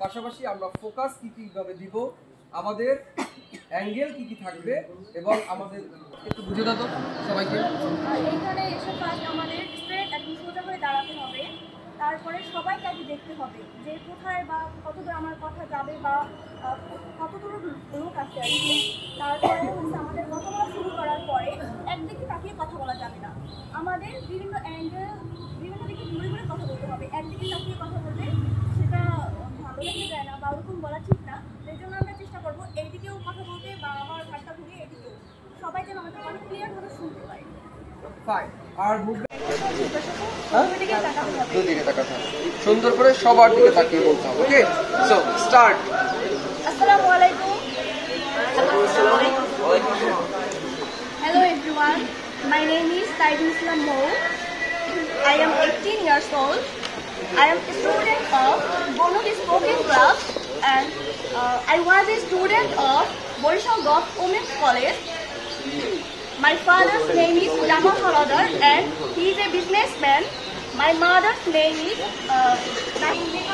পাশাপাশি আমরা ফোকাস কিভাবে দিব, আমাদের অ্যাঙ্গেল কি থাকবে এবং আমাদের একটু বুঝে দাও তো সবাইকে। এইখানে এসে ফার্স্ট আমাদের স্ট্রেট একদম সোজা হয়ে দাঁড়াতে হবে, তারপরে সবাইকে আগে দেখতে হবে যে কোথায় বা কতদূর আমার কথা যাবে বা কতদূর লোক আছে আর কি। তারপরে হচ্ছে আমাদের কথা বলা শুরু করার পরে একদিকে তাকিয়ে কথা বলা যাবে না, আমাদের বিভিন্ন অ্যাঙ্গেল বিভিন্ন দিকে ঘুরে ঘুরে কথা বলতে হবে। একদিকে তাকিয়ে কথা বললে সেটা ভালো লেগে যায় না বা ওরকম বলা ঠিক না, সেই জন্য আমরা চেষ্টা করবো এইদিকেও কথা বলতে বা আমার ঘাটটা ঘুরিয়ে এদিকেও, সবাই যেন আমাদের কথা ক্লিয়ারভাবে শুনতে পায়। ফাইন। আর দুদিকে তাকাতে হবে। দুদিকে তাকাতে হবে, সুন্দর করে সবার দিকে তাকিয়ে বলতে হবে। ওকে, সো স্টার্ট। আসসালামু আলাইকুম। Hello everyone, my name is Taibin Islam Mo. I am 18 years old. I am a student of Bonut Spoken Club and I was a student of Borishal Gulf Women's College. My father's name is Jamal Haladar and he is a businessman. My mother's name is Nahima